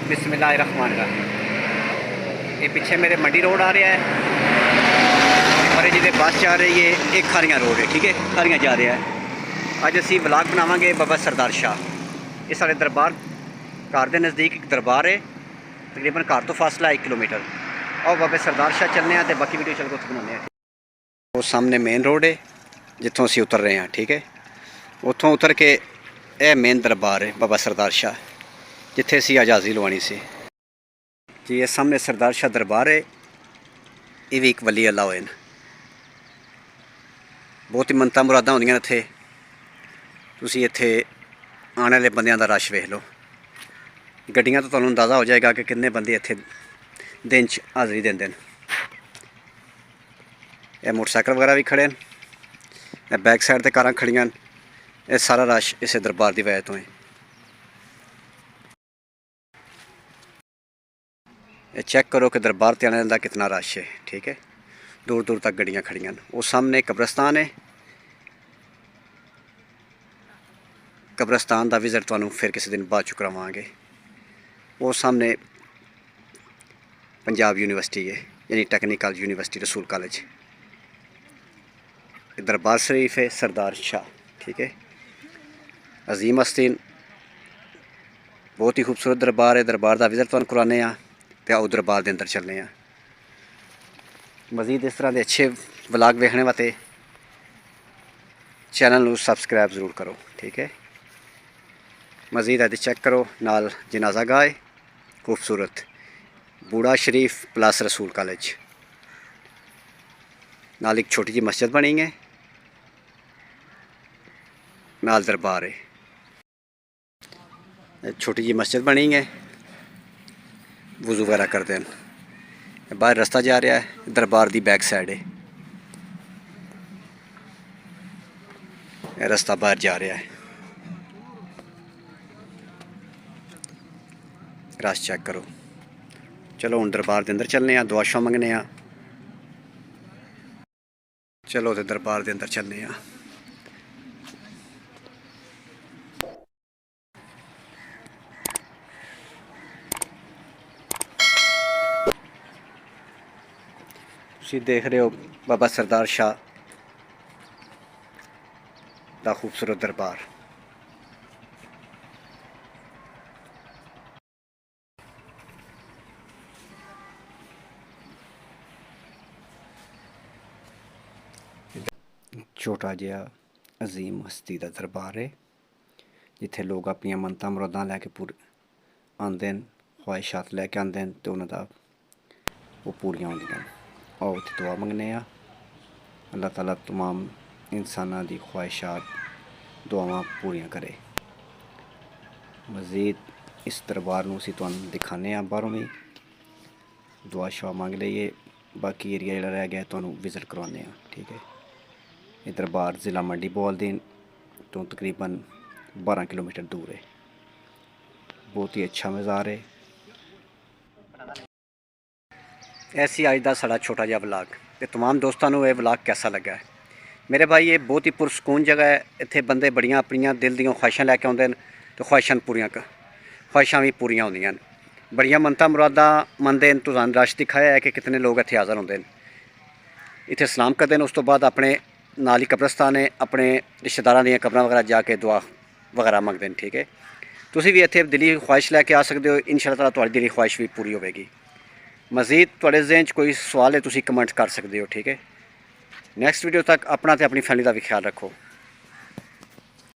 बिस्मिल्लाहिर्रहमानिर्रहीम। ये पीछे मेरे मंडी रोड आ रहा है और जिसे बस जा रही है एक खारियां रोड है, ठीक है, खारियां जा रहा है। अज असी व्लॉग बनावांगे बाबा सरदार शाह। ये सारे दरबार घर के नज़दीक एक दरबार है, तकरीबन घर तो फासला 1 किलोमीटर। और बाबा सरदार शाह चलने तो बाकी वीडियो चल के उत्थे बनाने। वो सामने मेन रोड है जितों असी उतर रहे हैं, ठीक है। उत्थों उतर के यह मेन दरबार है बाबा सरदार शाह, जिथे असी आज़ादी लवानी सी जी। ये सामने सरदार शाह दरबार है। ये भी एक वली अल्लाह होए न, बहुत ही मनता मुरादा होंदियां इत्थे। तुसी इत्थे आने वाले बंदियां दा रश वेख लो, गड्डियां तो तुहानूं अंदाज़ा हो जाएगा कि कितने बंदे इत्थे दिन च हाज़री देंदे न। ये मोटरसाइकिल वगैरह भी खड़े न, बैक साइड ते कारां खड़ियां न। ये सारा रश इस दरबार की वजह तो है। ये चेक करो कि दरबार ते आने का कितना रश है, ठीक है। दूर दूर तक गड्डियां खड़ियां न। वो सामने कब्रस्तान है, कब्रस्तान का विजिट तुहानूं फिर किसी दिन बाद चुक करावांगे। वो सामने पंजाब यूनिवर्सिटी है, यानी टैक्नीकल यूनिवर्सिटी रसूल कॉलेज। दरबार शरीफ है सरदार शाह, ठीक है। अजीम आस्तीन, बहुत ही खूबसूरत दरबार है। दरबार का विजिट तुहानूं कराने आ ते आओ दरबार के अंदर चलने आ। मज़ीद इस तरह के अच्छे व्लॉग वेखने वास्ते चैनल नूं सबसक्राइब जरूर करो, ठीक है। मज़ीद अद चेक करो, नाल जनाजा गाह है खूबसूरत, बूढ़ा शरीफ प्लस रसूल कॉलेज, नाल एक छोटी जी मस्जिद बनी है, नाल दरबार है। छोटी जी मस्जिद बनी है, वज़ू वगैरह करते हैं। बाहर रास्ता जा रहा है, दरबार की बैक साइड है। रास्ता बाहर जा रहा है, रश चेक करो। चलो हुण दरबार के अंदर चलने, दुआ शुआ मंगने। चलो तो दरबार के अंदर चलने। तुसीं देख रहे हो बाबा सरदार शाह का खूबसूरत दरबार। छोटा जिहा अजीम हस्ती का दरबार है, जिथे लोग अपन मनता मुरादा लैके पूरे आते हैं, ख्वाहिशात लैके आते हैं तो उन्होंने वो पूरियां होंदियां। आओ इत्थे दुआ मंगने आ, अल्लाह ताला तमाम इंसानां दी ख्वाहिशात दुआवां पूरियां करे। मज़ीद इस दरबार नूं असीं तुहानूं दिखाने बाहरों भी, दुआ शुआ मंग लईए। बाकी एरिया जिहड़ा रह गया तुहानूं विजिट करवाने, ठीक है। ये दरबार ज़िला मंडी बहालदीन तो तकरीबन 12 किलोमीटर दूर है। बहुत ही अच्छा मज़ार है। ऐसी अज का साड़ा छोटा जिहा व्लॉग, तो तमाम दोस्तों को यह व्लॉग कैसा लगा है मेरे भाई। ये बहुत ही पुरसकून जगह है। इत्थे बंदे बड़ियां अपनियां दिल दियां ख्वाहिशां लैके आउंदे न, तो ख्वाहिशां भी पूरियां होंदियां न। बड़ियां मनता मुरादा मनदे न। तुहानूं रश दिखाया है कि कितने लोग इत्थे हाज़र होंदे न, इत्थे सलाम करते हैं। उस तो बाद अपने नाल ही कब्रस्तान है, अपने रिश्तेदारां दियां कब्रां वगैरह जाके दुआ वगैरह मंगते हैं, ठीक है। तुसीं भी इत्थे दिली ख्वाहिश लैके आ सकते हो, इंशाअल्लाह ताला तुहाडी दिली ख्वाहिश भी पूरी होगी। मज़ीद तुहाडे ज़हन च कोई सवाल है तुसीं कमेंट कर सकते हो, ठीक है। नैक्सट वीडियो तक अपना ते अपनी फैमिली का भी ख्याल रखो।